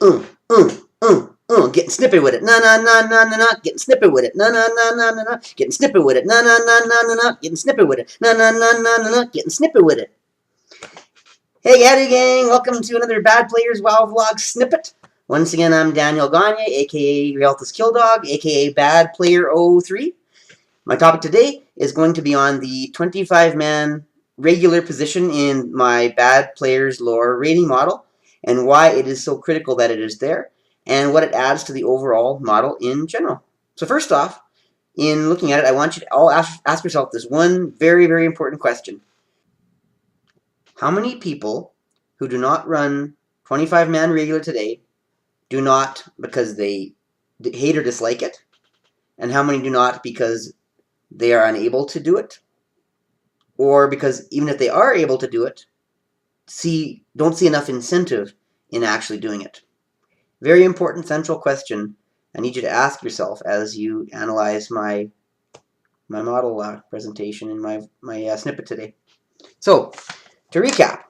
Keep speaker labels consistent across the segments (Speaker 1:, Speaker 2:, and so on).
Speaker 1: Getting snippet with it. Na na na na na na. Getting snippet with it. Na na na na na na. Getting snippet with it. Na na na na na na. Getting snippet with it. Na na na na na na. Getting snippet with it. Hey, howdy gang! Welcome to another Bad Players WoW Vlog Snippet. Once again, I'm Daniel Gagne, aka Rialto's Killdog, aka Bad Player 03. My topic today is going to be on the 25-man regular position in my Bad Players lore rating model, and why it is so critical that it is there, and what it adds to the overall model in general. So first off, in looking at it, I want you to all ask yourself this one very, very important question. How many people who do not run 25-man regular today do not because they hate or dislike it? And how many do not because they are unable to do it? Or because even if they are able to do it, don't see enough incentive in actually doing it? Very important central question I need you to ask yourself as you analyze my model presentation in my snippet today. So, to recap,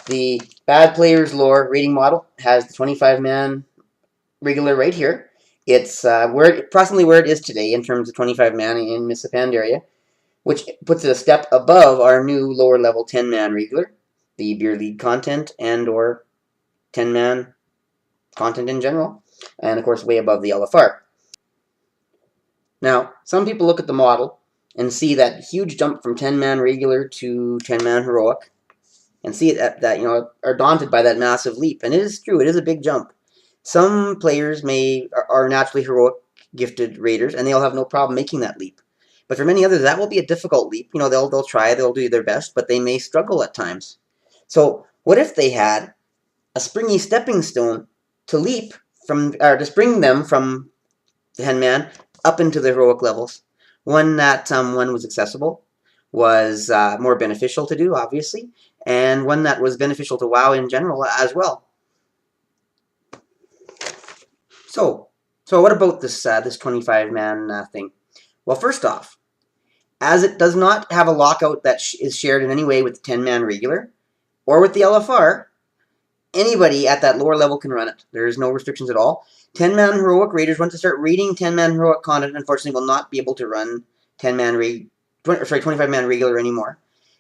Speaker 1: the Bad Players Lore rating model has the 25-man regular right here. It's approximately where it is today in terms of 25-man in Mississippi area, which puts it a step above our new lower level 10-man regular, the Beer League content and or 10-man content in general, and of course way above the LFR. Now, some people look at the model and see that huge jump from 10-man regular to 10-man heroic, and see that are daunted by that massive leap. And it is true, it is a big jump. Some players are naturally heroic gifted raiders, and they'll have no problem making that leap. But for many others, that will be a difficult leap. They'll try, they'll do their best, but they may struggle at times. So what if they had a springy stepping stone to leap from, or to spring them from 10-man up into the heroic levels? One that one was accessible, was more beneficial to do, obviously, and one that was beneficial to WoW in general as well. So what about this 25-man thing? Well, first off, as it does not have a lockout that is shared in any way with the 10-man regular or with the LFR, anybody at that lower level can run it. There's no restrictions at all. 10-man heroic raiders, once they start reading 10-man heroic content, unfortunately will not be able to run 25-man regular anymore.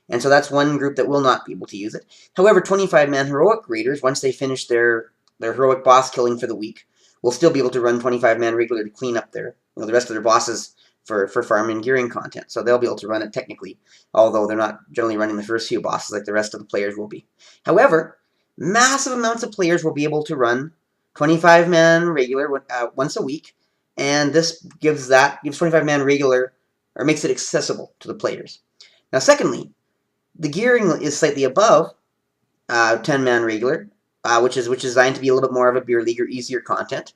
Speaker 1: And so that's one group that will not be able to use it. However, 25-man heroic raiders, once they finish their heroic boss killing for the week, will still be able to run 25-man regular to clean up the rest of their bosses for farm and gearing content. So they'll be able to run it technically, although they're not generally running the first few bosses like the rest of the players will be. However, massive amounts of players will be able to run 25-man regular once a week, and this gives 25-man regular, or makes it accessible to the players. Now, secondly, the gearing is slightly above 10-man regular, which is designed to be a little bit more of a beer league or easier content,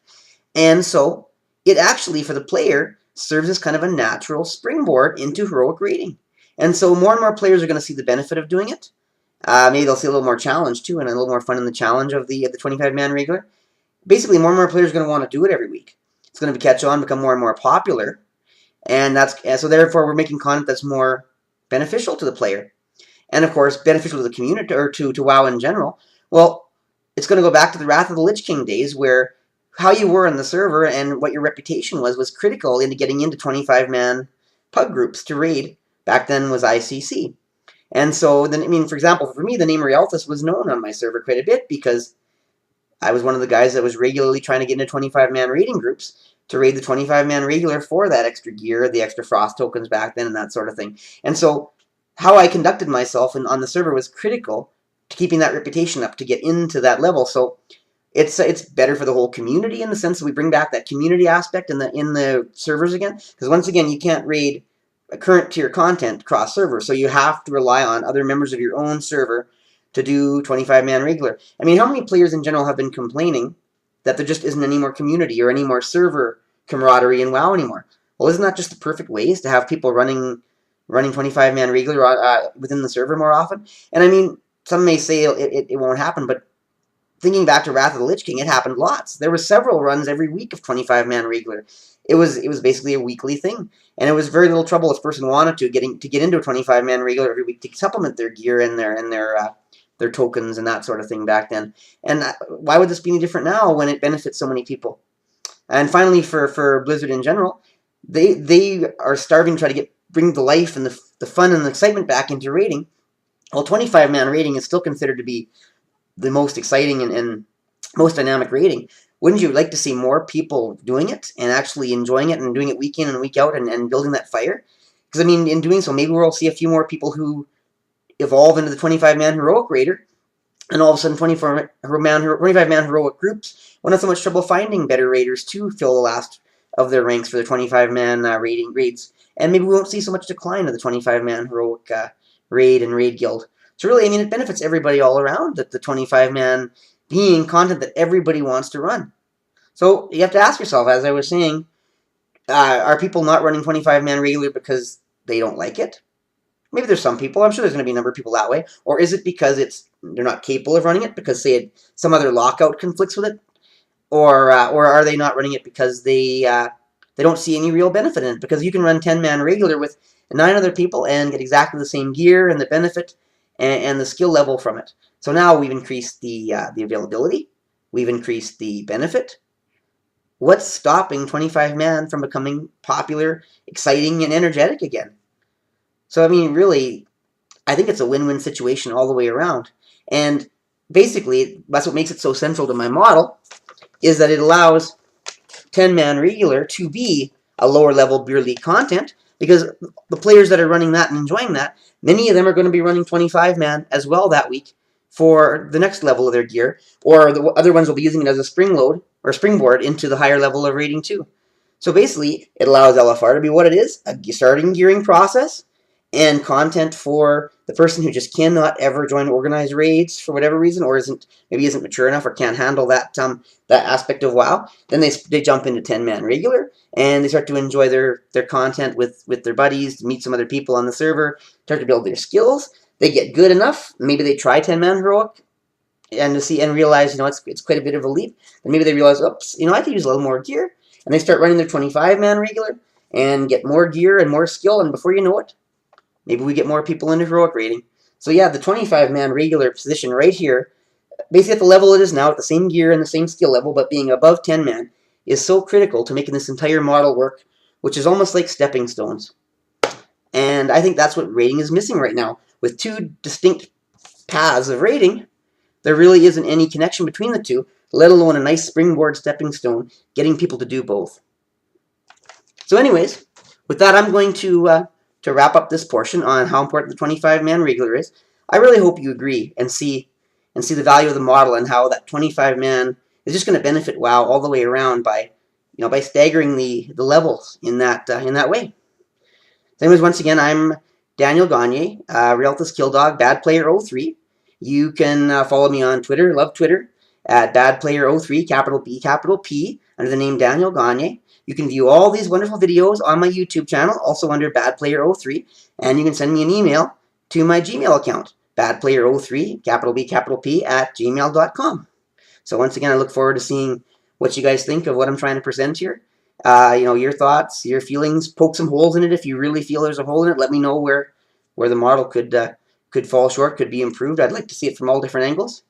Speaker 1: and so it actually, for the player, serves as kind of a natural springboard into heroic raiding. And so more and more players are going to see the benefit of doing it. Maybe they'll see a little more challenge too, and a little more fun in the challenge of the 25-man regular. Basically, more and more players are going to want to do it every week. It's going to catch on, become more and more popular, and so therefore we're making content that's more beneficial to the player, and of course beneficial to the community or to WoW in general. Well, it's going to go back to the Wrath of the Lich King days, where how you were in the server and what your reputation was critical into getting into 25-man pug groups to raid. Back then was ICC. And so, then, for example, for me, the name Rialtos was known on my server quite a bit because I was one of the guys that was regularly trying to get into 25-man raiding groups to raid the 25-man regular for that extra gear, the extra frost tokens back then, and that sort of thing. And so how I conducted myself on the server was critical to keeping that reputation up to get into that level. So it's better for the whole community in the sense that we bring back that community aspect in the servers again. Because once again, you can't raid a current tier content cross server, so you have to rely on other members of your own server to do 25-man regular. I mean, how many players in general have been complaining that there just isn't any more community or any more server camaraderie in WoW anymore? Well, isn't that just the perfect ways to have people running 25-man regular within the server more often? And I mean, some may say it won't happen, but thinking back to Wrath of the Lich King, it happened lots. There were several runs every week of 25-man regular. It was basically a weekly thing, and it was very little trouble if a person wanted to get into a 25-man regular every week to supplement their gear and their their tokens and that sort of thing back then. And why would this be any different now when it benefits so many people? And finally, for Blizzard in general, they are starving to try to bring the life and the fun and the excitement back into raiding. Well, 25-man raiding is still considered to be the most exciting and most dynamic raiding. Wouldn't you like to see more people doing it and actually enjoying it and doing it week in and week out and building that fire? Because, I mean, in doing so, maybe we'll see a few more people who evolve into the 25-man heroic raider, and all of a sudden 25-man heroic groups won't have so much trouble finding better raiders to fill the last of their ranks for the 25-man raids. And maybe we won't see so much decline of the 25-man heroic raid and raid guild. So really, I mean, it benefits everybody all around that the 25-man being content that everybody wants to run. So you have to ask yourself, as I was saying, are people not running 25-man regular because they don't like it? Maybe there's some people. I'm sure there's going to be a number of people that way. Or is it because they're not capable of running it because, say, some other lockout conflicts with it? Or are they not running it because they don't see any real benefit in it? Because you can run 10-man regular with 9 other people and get exactly the same gear and the benefit and the skill level from it. So now we've increased the availability. We've increased the benefit. What's stopping 25-man from becoming popular, exciting, and energetic again? So, I mean, really, I think it's a win-win situation all the way around. And basically, that's what makes it so central to my model, is that it allows 10-man regular to be a lower-level beer league content, because the players that are running that and enjoying that, many of them are going to be running 25-man as well that week for the next level of their gear, or the other ones will be using it as a spring load or springboard into the higher level of raiding too. So basically, it allows LFR to be what it is, a starting gearing process, and content for the person who just cannot ever join organized raids for whatever reason, or maybe isn't mature enough or can't handle that aspect of WoW. Then they jump into 10-man regular, and they start to enjoy their content with their buddies, meet some other people on the server, start to build their skills. They get good enough. Maybe they try 10-man heroic and realize, it's quite a bit of a leap. And maybe they realize, oops, I could use a little more gear. And they start running their 25-man regular and get more gear and more skill, and before you know it, maybe we get more people into heroic raiding. So yeah, the 25-man regular position right here, basically at the level it is now, with the same gear and the same skill level, but being above 10-man, is so critical to making this entire model work, which is almost like stepping stones. And I think that's what raiding is missing right now. With 2 distinct paths of raiding, there really isn't any connection between the two, let alone a nice springboard stepping stone, getting people to do both. So anyways, with that, I'm going to wrap up this portion on how important the 25-man regular is. I really hope you agree and see the value of the model and how that 25-man is just going to benefit WoW all the way around by staggering the levels in that way. So anyways, once again, I'm Daniel Gagne, Realtus Killdog, Bad Player 03. You can follow me on Twitter, love Twitter, at Bad Player 03, capital B, capital P, under the name Daniel Gagne. You can view all these wonderful videos on my YouTube channel, also under Bad Player 03, and you can send me an email to my Gmail account, badplayer03, capital B, capital P, at gmail.com. So once again, I look forward to seeing what you guys think of what I'm trying to present here. Your thoughts, your feelings, poke some holes in it if you really feel there's a hole in it. Let me know where the model could fall short, could be improved. I'd like to see it from all different angles.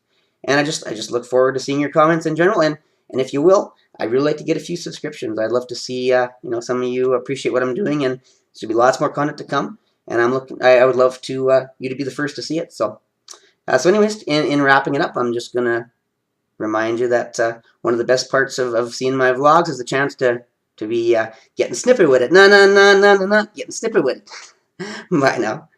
Speaker 1: And I just look forward to seeing your comments in general. And if you will, I'd really like to get a few subscriptions. I'd love to see some of you appreciate what I'm doing, and there should be lots more content to come. And I would love to you to be the first to see it. So anyways, in wrapping it up, I'm just gonna remind you that one of the best parts of seeing my vlogs is the chance to be getting snippet with it. Getting snippet with it. Bye now.